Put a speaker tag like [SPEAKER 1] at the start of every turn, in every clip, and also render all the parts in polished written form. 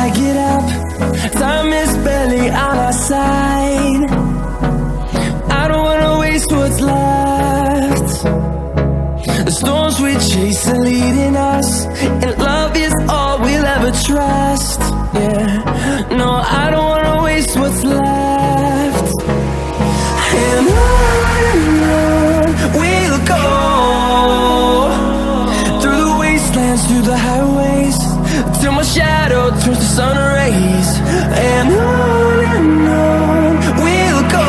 [SPEAKER 1] I get up. Time is barely on our side. I don't wanna waste what's left. The storms we chase are leading us, and love is all we'll ever trust. Yeah, no, I don't wanna waste what's left. And on we'll go, through the wastelands, through the highways, till my shadow turns to sun rays. And on we'll go,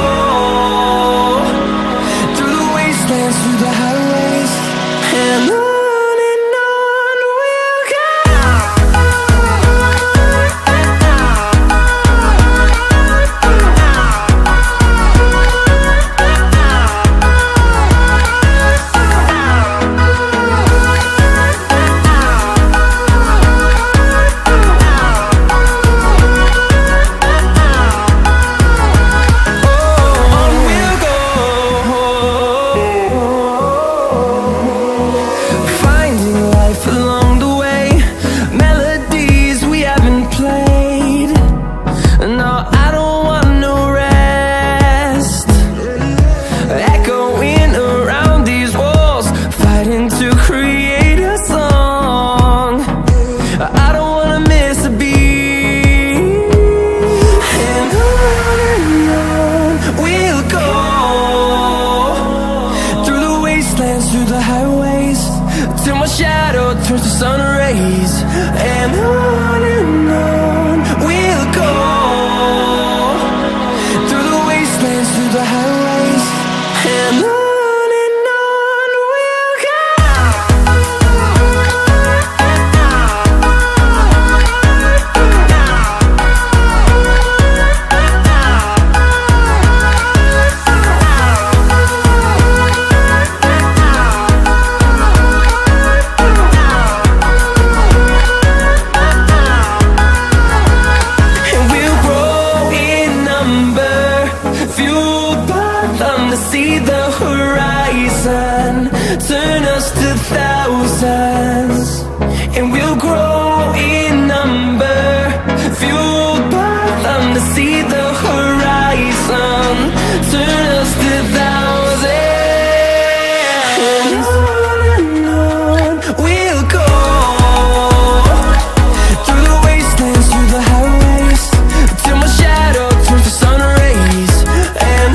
[SPEAKER 1] through the wastelands, through the highways, and on we'll go. Through the highways, till my shadow turns to sun rays. And on we'll go, through the wastelands, through the highways, and on we'll go. See the horizon, turn us to thousands, and we'll grow in number, fueled by them to see the horizon, turn us to thousands. And on we'll go, through the wastelands, through the highways, till my shadow turns to sun rays. And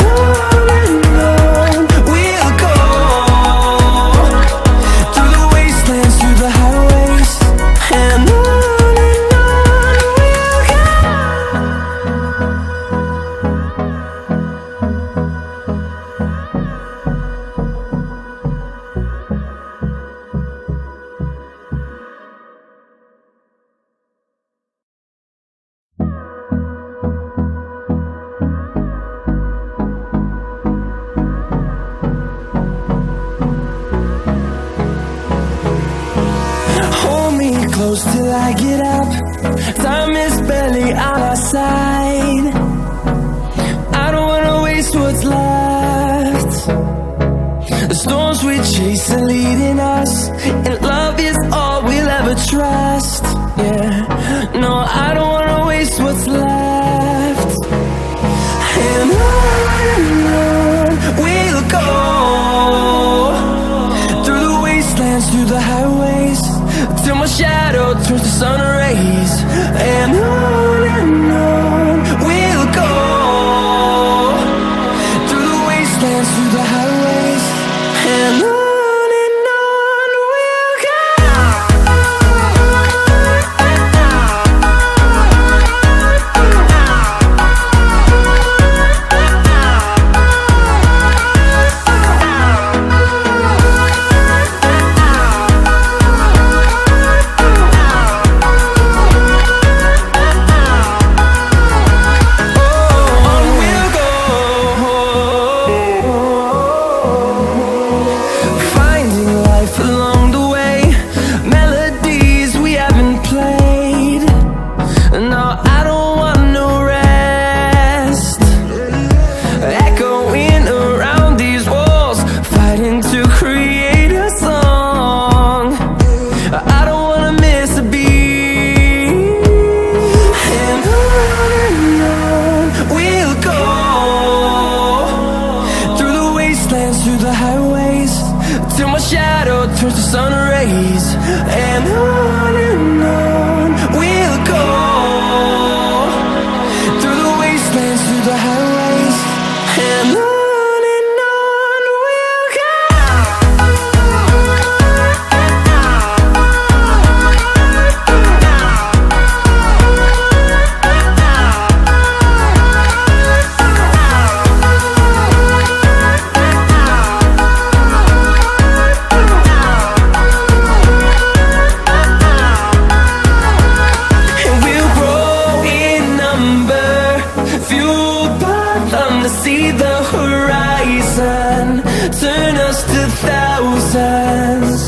[SPEAKER 1] close till I get up. Time is barely on our side. I don't wanna waste what's left. The storms we chase are leading us, and love is all we'll ever trust. Yeah, no, I don't wanna waste what's left. And on we'll go, through the wastelands, through the highways, till my shadow turns to sun rays. And on we'll go, through the wastelands, through the highways, and on we'll go. see the horizon, turn us to thousands,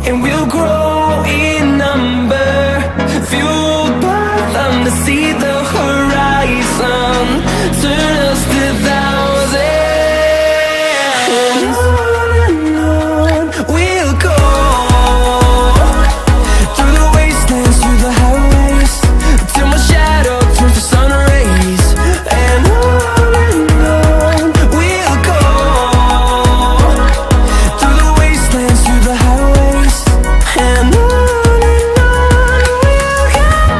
[SPEAKER 1] and we'll grow in number, fueled by them to see the horizon, turn us to thousands. And on we'll go, through the wastelands, through the highways, till my shadow turns to sun rays. And on we'll go, through the wastelands, through the highways. And on we'll go.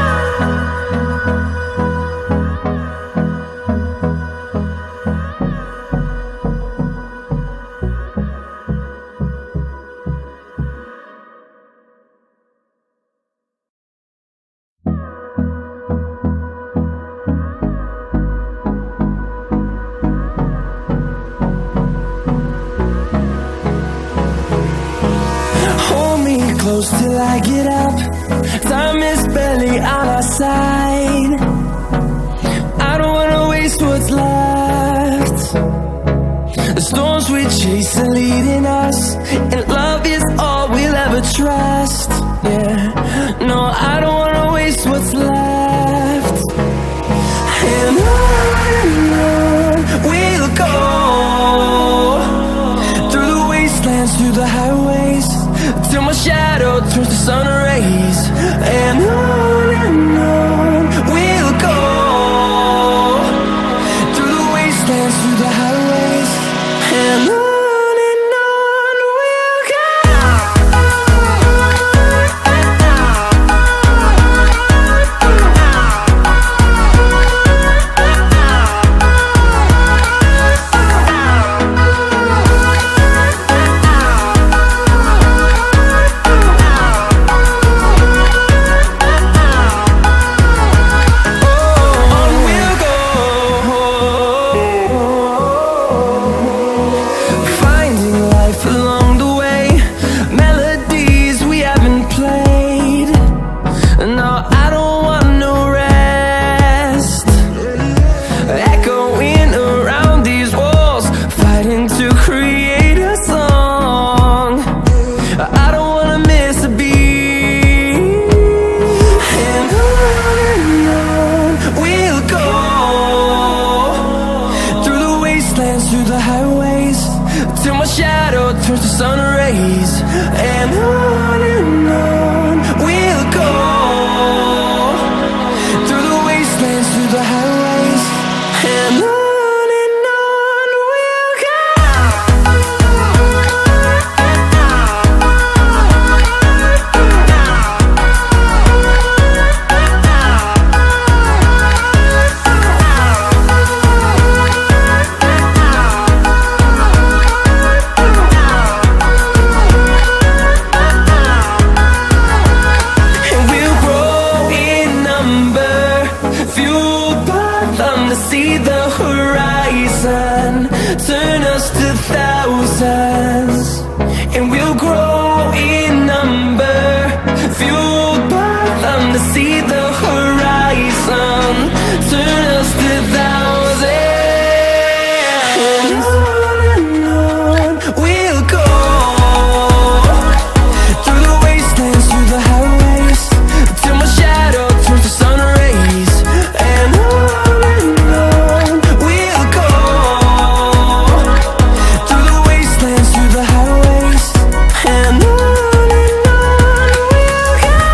[SPEAKER 1] Hold me close till I get up. Time is barely on our side. I don't wanna waste what's left. The storms we chase are leading us, and love is all we'll ever trust. Yeah, no, I don't wanna waste what's left. And on we'll go, through the wastelands, through the highways, till my shadow turns to sun rays. And on we'll go, through the wastelands, through the highways. And on we'll go. Finding life along the way, melodies we haven't played. No, I don't want no rest. Echoing around these walls, fighting to create a song. I don't wanna miss a beat. And on we'll go, through the wastelands, through the highways, till my shadow turns to sun rays. And on we'll go, through the wastelands, through the highways. And on we'll go. And we'll grow in number, fueled by them to see the horizon, turn us to thousands. And we'll grow in number, fueled by them to see the horizon, turn us to thousands. And on we'll go, through the wastelands, through the highways, till my shadow turns to sun rays. And on we'll go, through the wastelands, through the highways. And on we'll go.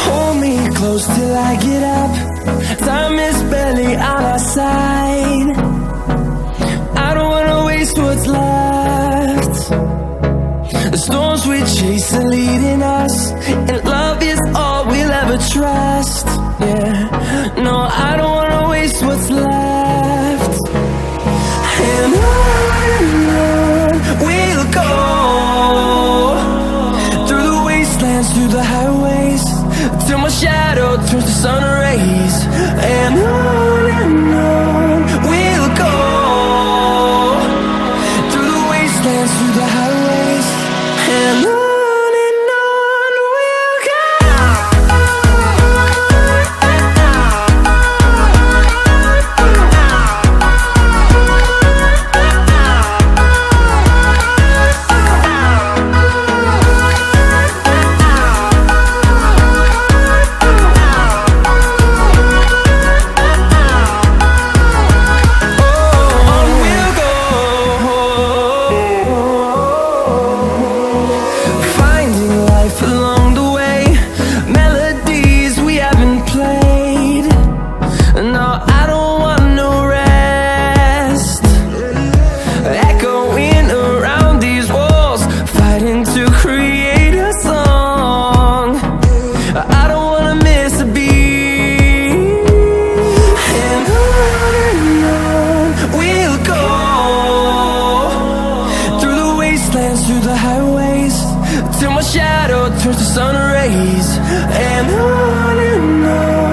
[SPEAKER 1] Hold me close till I get up. Time is barely on our side. I don't wanna waste what's left. The storms we chase are leading us, and love is all we'll ever trust. Yeah, no, I don't wanna waste what's left. And on we'll go, wastelands through the highways, till my shadow turns to sun rays. And on